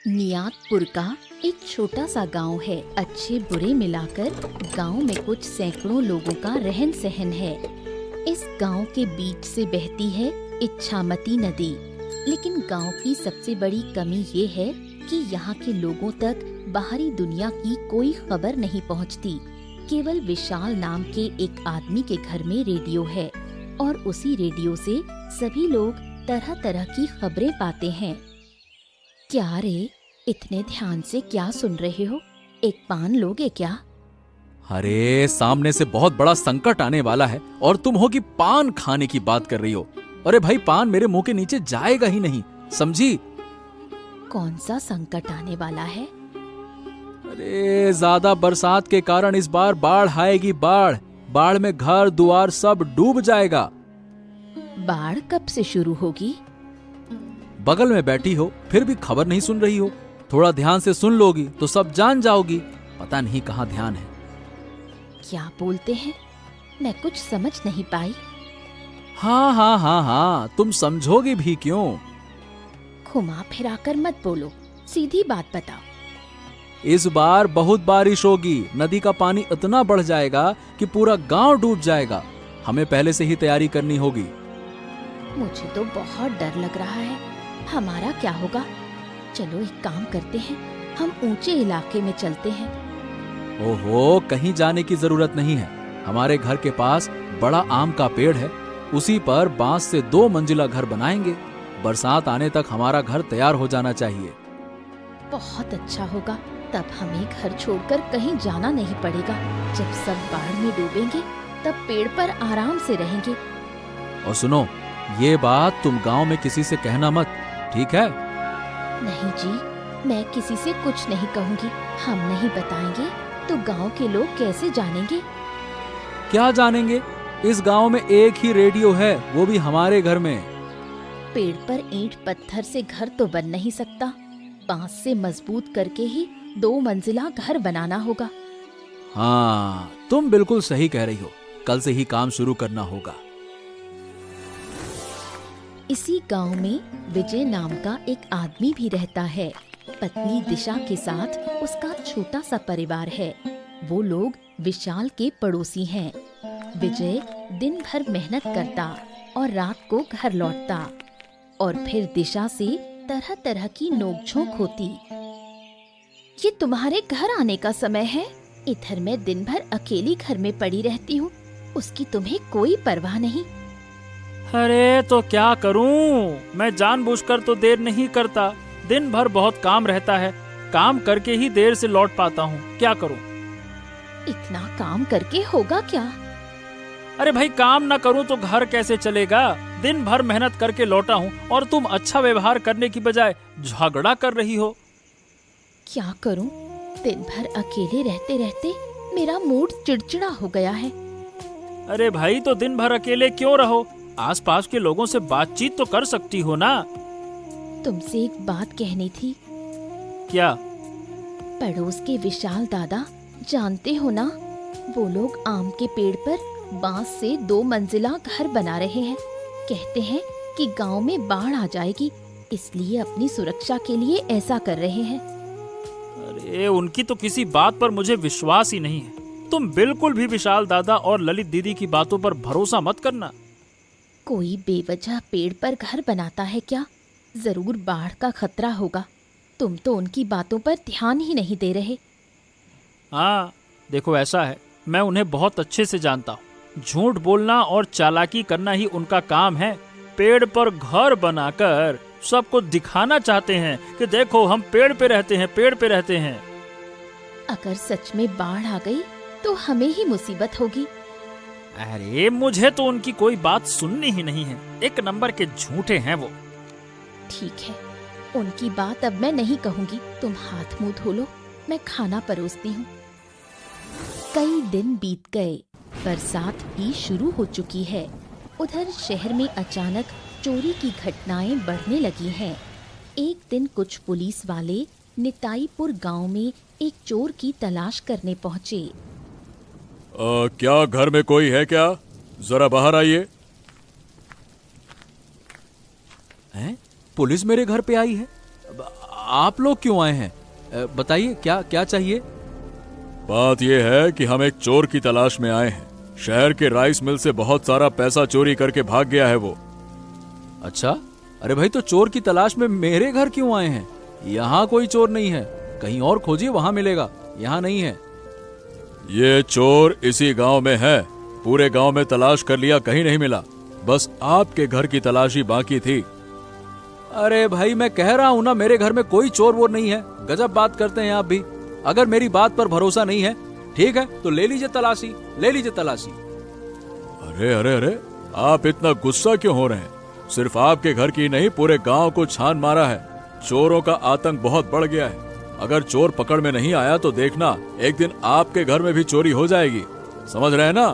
नियातपुर का एक छोटा सा गांव है। अच्छे बुरे मिलाकर गांव में कुछ सैकड़ों लोगों का रहन सहन है। इस गांव के बीच से बहती है इच्छामती नदी। लेकिन गांव की सबसे बड़ी कमी ये है कि यहाँ के लोगों तक बाहरी दुनिया की कोई खबर नहीं पहुँचती। केवल विशाल नाम के एक आदमी के घर में रेडियो है और उसी रेडियो से सभी लोग तरह तरह की खबरें पाते हैं। क्या रे, इतने ध्यान से क्या सुन रहे हो? एक पान लोगे क्या? अरे सामने से बहुत बड़ा संकट आने वाला है और तुम हो कि पान खाने की बात कर रही हो। अरे भाई, पान मेरे मुंह के नीचे जाएगा ही नहीं, समझी? कौन सा संकट आने वाला है? अरे ज्यादा बरसात के कारण इस बार बाढ़ आएगी। बाढ़ में घर दुआर सब डूब जाएगा। बाढ़ कब से शुरू होगी? बगल में बैठी हो फिर भी खबर नहीं सुन रही हो। थोड़ा ध्यान से सुन लोगी तो सब जान जाओगी। पता नहीं कहाँ ध्यान है। क्या बोलते हैं? मैं कुछ समझ नहीं पाई। हाँ, तुम समझोगी भी क्यों? घुमा फिराकर मत बोलो, सीधी बात बताओ। इस बार बहुत बारिश होगी। नदी का पानी इतना बढ़ जाएगा कि पूरा गांव डूब जाएगा। हमें पहले से ही तैयारी करनी होगी। मुझे तो बहुत डर लग रहा है। हमारा क्या होगा? चलो एक काम करते हैं, हम ऊंचे इलाके में चलते हैं। ओहो, कहीं जाने की जरूरत नहीं है। हमारे घर के पास बड़ा आम का पेड़ है। उसी पर बांस से 2 मंजिला घर बनाएंगे। बरसात आने तक हमारा घर तैयार हो जाना चाहिए। बहुत अच्छा होगा। तब हमें घर छोड़कर कहीं जाना नहीं पड़ेगा। जब सब बाढ़ में डूबेंगे तब पेड़ पर आराम से रहेंगे। और सुनो, ये बात तुम गांव में किसी से कहना मत, ठीक है? नहीं जी, मैं किसी से कुछ नहीं कहूँगी। हम नहीं बताएंगे तो गांव के लोग कैसे जानेंगे? क्या जानेंगे? इस गांव में एक ही रेडियो है, वो भी हमारे घर में। पेड़ पर ईंट पत्थर से घर तो बन नहीं सकता। बांस से मजबूत करके ही 2 मंजिला घर बनाना होगा। हाँ, तुम बिल्कुल सही कह रही हो। कल से ही काम शुरू करना होगा। इसी गांव में विजय नाम का एक आदमी भी रहता है। पत्नी दिशा के साथ उसका छोटा सा परिवार है। वो लोग विशाल के पड़ोसी हैं। विजय दिन भर मेहनत करता और रात को घर लौटता और फिर दिशा से तरह तरह की नोकझोंक होती। ये तुम्हारे घर आने का समय है। इधर मैं दिन भर अकेली घर में पड़ी रहती हूँ, उसकी तुम्हें कोई परवाह नहीं। अरे तो क्या करूं? मैं जानबूझकर तो देर नहीं करता। दिन भर बहुत काम रहता है। काम करके ही देर से लौट पाता हूँ। क्या करूं? इतना काम करके होगा क्या? अरे भाई, काम ना करूं तो घर कैसे चलेगा? दिन भर मेहनत करके लौटा हूँ और तुम अच्छा व्यवहार करने की बजाय झगड़ा कर रही हो। क्या करूं? दिन भर अकेले रहते रहते मेरा मूड चिड़चिड़ा हो गया है। अरे भाई, तो दिन भर अकेले क्यों रहो? आसपास के लोगों से बातचीत तो कर सकती हो ना। तुमसे एक बात कहनी थी। क्या? पड़ोस के विशाल दादा, जानते हो ना, वो लोग आम के पेड़ पर बांस से 2 मंजिला घर बना रहे हैं। कहते हैं कि गांव में बाढ़ आ जाएगी, इसलिए अपनी सुरक्षा के लिए ऐसा कर रहे हैं। अरे उनकी तो किसी बात पर मुझे विश्वास ही नहीं है। तुम बिल्कुल भी विशाल दादा और ललित दीदी की बातों पर भरोसा मत करना। कोई बेवजह पेड़ पर घर बनाता है क्या? जरूर बाढ़ का खतरा होगा। तुम तो उनकी बातों पर ध्यान ही नहीं दे रहे। हाँ, देखो ऐसा है, मैं उन्हें बहुत अच्छे से जानता हूँ। झूठ बोलना और चालाकी करना ही उनका काम है। पेड़ पर घर बनाकर सबको दिखाना चाहते हैं कि देखो, हम पेड़ पे रहते हैं। अगर सच में बाढ़ आ गई तो हमें ही मुसीबत होगी। अरे मुझे तो उनकी कोई बात सुननी ही नहीं है। एक नंबर के झूठे हैं वो। ठीक है, उनकी बात अब मैं नहीं कहूँगी। तुम हाथ मुंह धो लो, मैं खाना परोसती हूँ। कई दिन बीत गए। बरसात भी शुरू हो चुकी है। उधर शहर में अचानक चोरी की घटनाएं बढ़ने लगी हैं। एक दिन कुछ पुलिस वाले निताईपुर गांव में एक चोर की तलाश करने पहुंचे। क्या घर में कोई है क्या? जरा बाहर आइए। पुलिस मेरे घर पे आई है? आप लोग क्यों आए हैं? बताइए क्या क्या चाहिए? बात यह है कि हम एक चोर की तलाश में आए हैं। शहर के राइस मिल से बहुत सारा पैसा चोरी करके भाग गया है वो। अच्छा, अरे भाई तो चोर की तलाश में मेरे घर क्यों आए हैं? यहाँ कोई चोर नहीं है, कहीं और खोजिए, वहां मिलेगा, यहाँ नहीं है। ये चोर इसी गांव में है। पूरे गांव में तलाश कर लिया, कहीं नहीं मिला। बस आपके घर की तलाशी बाकी थी। अरे भाई मैं कह रहा हूं ना, मेरे घर में कोई चोर वोर नहीं है। गजब बात करते हैं आप भी। अगर मेरी बात पर भरोसा नहीं है, ठीक है तो ले लीजिए तलाशी, ले लीजिए तलाशी। अरे अरे अरे, आप इतना गुस्सा क्यों हो रहे हैं? सिर्फ आपके घर की नहीं, पूरे गांव को छान मारा है। चोरों का आतंक बहुत बढ़ गया है। अगर चोर पकड़ में नहीं आया तो देखना, एक दिन आपके घर में भी चोरी हो जाएगी। समझ रहे हैं ना?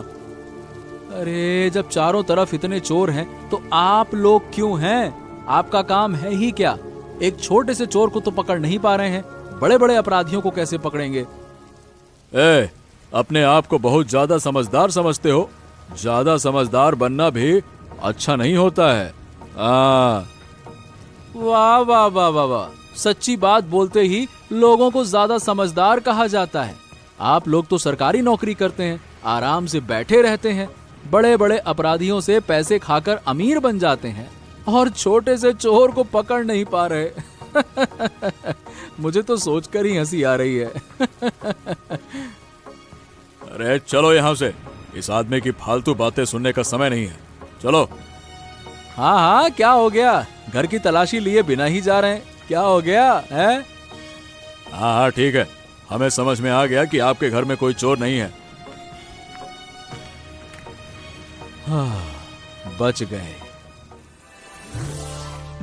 अरे जब चारों तरफ इतने चोर हैं तो आप लोग क्यों हैं? आपका काम है ही क्या? एक छोटे से चोर को तो पकड़ नहीं पा रहे हैं, बड़े बड़े अपराधियों को कैसे पकड़ेंगे? अपने आप को बहुत ज्यादा समझदार समझते हो। ज्यादा समझदार बनना भी अच्छा नहीं होता है। वाह वाह वाह वाह वाह, सच्ची बात बोलते ही लोगों को ज्यादा समझदार कहा जाता है। आप लोग तो सरकारी नौकरी करते हैं, आराम से बैठे रहते हैं, बड़े बड़े अपराधियों से पैसे खाकर अमीर बन जाते हैं, और छोटे से चोर को पकड़ नहीं पा रहे। मुझे तो सोचकर ही हंसी आ रही है। अरे चलो यहाँ से, इस आदमी की फालतू बातें सुनने का समय नहीं है। चलो। हाँ हाँ, क्या हो गया? घर की तलाशी लिए बिना ही जा रहे हैं, क्या हो गया है? हाँ हाँ ठीक है, हमें समझ में आ गया कि आपके घर में कोई चोर नहीं है। हाँ, बच गए।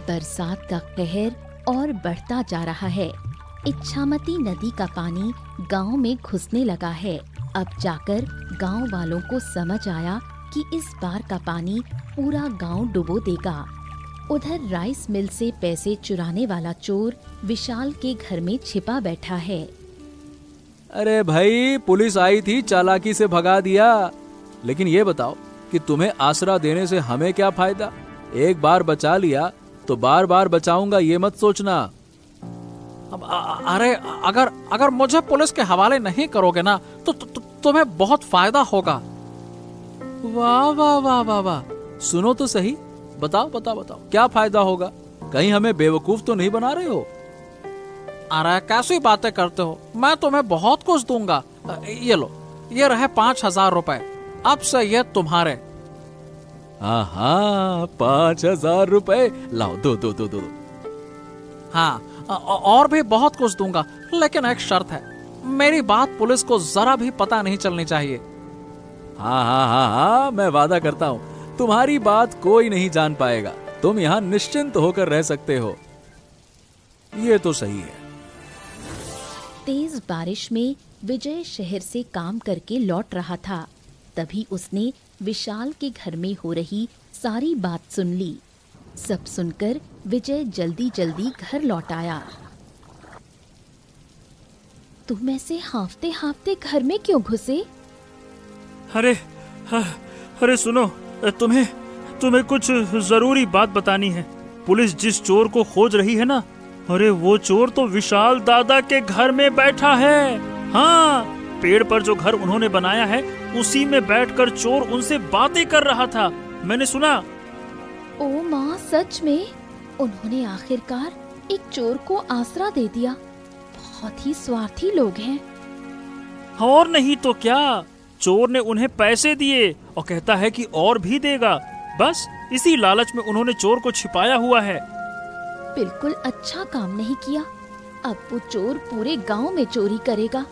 बरसात का कहर और बढ़ता जा रहा है। इच्छामती नदी का पानी गांव में घुसने लगा है। अब जाकर गांव वालों को समझ आया कि इस बार का पानी पूरा गांव डुबो देगा। उधर राइस मिल से पैसे चुराने वाला चोर विशाल के घर में छिपा बैठा है। अरे भाई, पुलिस आई थी, चालाकी से भगा दिया। लेकिन ये बताओ कि तुम्हें आसरा देने से हमें क्या फायदा? एक बार बचा लिया तो बार बार बचाऊंगा, ये मत सोचना। अरे अगर मुझे पुलिस के हवाले नहीं करोगे ना तो तुम्हें बहुत फायदा होगा। वाह वाह वाह वाह वाह, सुनो तो सही, बताओ बताओ बताओ, क्या फायदा होगा? कहीं हमें बेवकूफ तो नहीं बना रहे हो? अरे कैसी बातें करते हो, मैं तुम्हें बहुत कुछ दूंगा। ये लो, ये रहे 5,000 रुपए, अब से ये तुम्हारे। हाँ, 5,000 रुपए लाओ, दो। हाँ, और भी बहुत कुछ दूंगा, लेकिन एक शर्त है, मेरी बात पुलिस को जरा भी पता नहीं चलनी चाहिए। हाँ हाँ हाँ हाँ, मैं वादा करता हूँ तुम्हारी बात कोई नहीं जान पाएगा। तुम यहाँ निश्चिंत होकर रह सकते हो। ये तो सही है। तेज बारिश में विजय शहर से काम करके लौट रहा था। तभी उसने विशाल के घर में हो रही सारी बात सुन ली। सब सुनकर विजय जल्दी जल्दी घर लौट आया। तुम ऐसे हांफते हांफते घर में क्यों घुसे? अरे सुनो, तुम्हें कुछ जरूरी बात बतानी है। पुलिस जिस चोर को खोज रही है ना, अरे वो चोर तो विशाल दादा के घर में बैठा है। हाँ, पेड़ पर जो घर उन्होंने बनाया है उसी में बैठकर चोर उनसे बातें कर रहा था, मैंने सुना। ओ माँ, सच में? उन्होंने आखिरकार एक चोर को आसरा दे दिया। बहुत ही स्वार्थी लोग हैं। और नहीं तो क्या, चोर ने उन्हें पैसे दिए और कहता है कि और भी देगा। बस इसी लालच में उन्होंने चोर को छिपाया हुआ है। बिल्कुल अच्छा काम नहीं किया। अब वो चोर पूरे गांव में चोरी करेगा।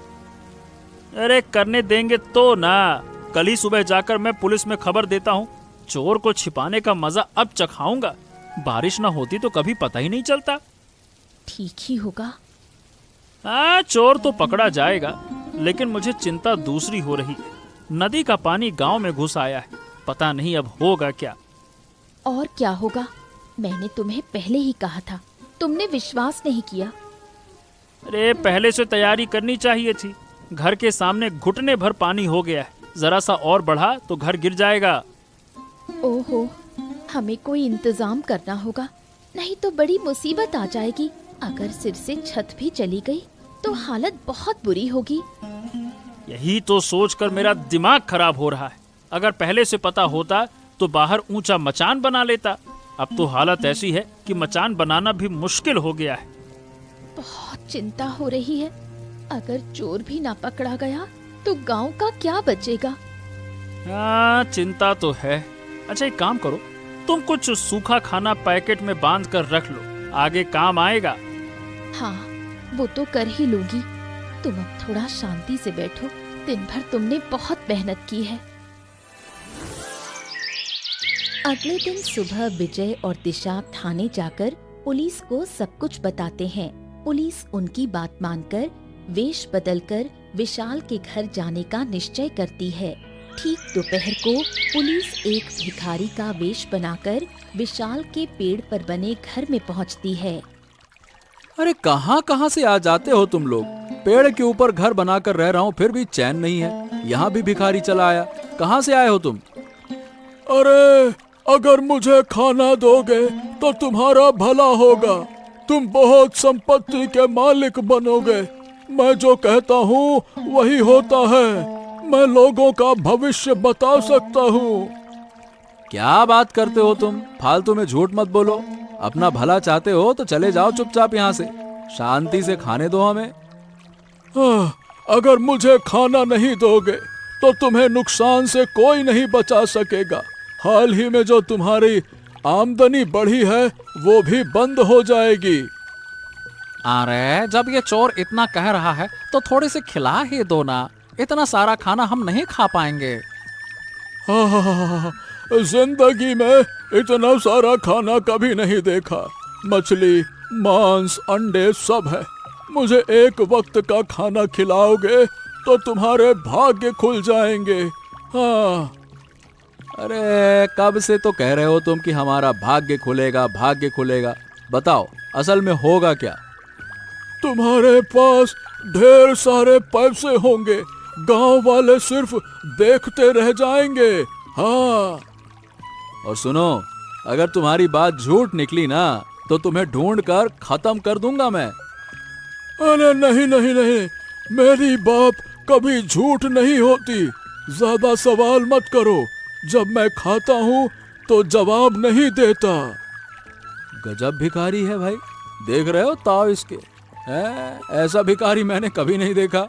अरे करने देंगे तो ना, कल ही सुबह जाकर मैं पुलिस में खबर देता हूँ। चोर को छिपाने का मजा अब चखाऊंगा। बारिश ना होती तो कभी पता ही नहीं चलता। ठीक ही होगा। चोर तो पकड़ा जाएगा, लेकिन मुझे चिंता दूसरी हो रही है। नदी का पानी गांव में घुस आया है, पता नहीं अब होगा क्या। और क्या होगा? मैंने तुम्हें पहले ही कहा था, तुमने विश्वास नहीं किया। अरे पहले से तैयारी करनी चाहिए थी। घर के सामने घुटने भर पानी हो गया है, जरा सा और बढ़ा तो घर गिर जाएगा। ओहो, हमें कोई इंतजाम करना होगा, नहीं तो बड़ी मुसीबत आ जाएगी। अगर सिर से छत भी चली गई तो हालत बहुत बुरी होगी। यही तो सोचकर मेरा दिमाग खराब हो रहा है। अगर पहले से पता होता तो बाहर ऊंचा मचान बना लेता। अब तो हालत ऐसी है कि मचान बनाना भी मुश्किल हो गया है। बहुत चिंता हो रही है। अगर चोर भी ना पकड़ा गया तो गांव का क्या बचेगा। हाँ, चिंता तो है। अच्छा, एक काम करो, तुम कुछ सूखा खाना पैकेट में बांध कर रख लो, आगे काम आएगा। हाँ, वो तो कर ही लूंगी। तुम अब थोड़ा शांति से बैठो। दिन भर तुमने बहुत मेहनत की है। अगले दिन सुबह विजय और दिशा थाने जाकर पुलिस को सब कुछ बताते हैं। पुलिस उनकी बात मानकर वेश बदलकर विशाल के घर जाने का निश्चय करती है। ठीक दोपहर को पुलिस एक भिखारी का वेश बनाकर विशाल के पेड़ पर बने घर में पहुंचती है। अरे कहाँ कहाँ से आ जाते हो तुम लोग? पेड़ के ऊपर घर बनाकर रह रहा हूँ फिर भी चैन नहीं है। यहाँ भी भिखारी चला आया। कहाँ से आए हो तुम? अरे अगर मुझे खाना दोगे तो तुम्हारा भला होगा। तुम बहुत संपत्ति के मालिक बनोगे। मैं जो कहता हूँ वही होता है। मैं लोगों का भविष्य बता सकता हूँ। क्या बात करते हो तुम? फालतू में झूठ मत बोलो। अपना भला चाहते हो तो चले जाओ चुपचाप यहाँ से। शांति से खाने दो हमें। अगर मुझे खाना नहीं दोगे तो तुम्हें नुकसान से कोई नहीं बचा सकेगा। हाल ही में जो तुम्हारी आमदनी बढ़ी है वो भी बंद हो जाएगी। अरे जब ये चोर इतना कह रहा है तो थोड़ी सी खिला ही दो ना। इतना सारा खाना हम नहीं खा पाएंगे। जिंदगी में इतना सारा खाना कभी नहीं देखा। मछली, मांस, अंडे सब है। मुझे एक वक्त का खाना खिलाओगे तो तुम्हारे भाग्य खुल जाएंगे। हाँ। अरे कब से तो कह रहे हो तुम कि हमारा भाग्य खुलेगा, भाग्य खुलेगा। बताओ असल में होगा क्या? तुम्हारे पास ढेर सारे पैसे होंगे। गांव वाले सिर्फ देखते रह जाएंगे। हाँ। और सुनो, अगर तुम्हारी बात झूठ निकली ना तो तुम्हें ढूंढ कर खत्म कर दूंगा मैं। अरे नहीं नहीं नहीं, मेरी बात कभी झूठ नहीं होती। ज्यादा सवाल मत करो। जब मैं खाता हूँ तो जवाब नहीं देता। गजब भिखारी है भाई। देख रहे हो ताव इसके? ऐसा भिखारी मैंने कभी नहीं देखा।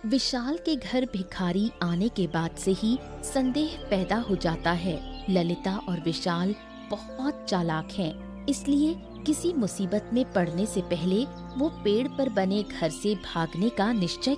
विशाल के घर भिखारी आने के बाद से ही संदेह पैदा हो जाता है। ललिता और विशाल बहुत चालाक हैं, इसलिए किसी मुसीबत में पड़ने से पहले वो पेड़ पर बने घर से भागने का निश्चय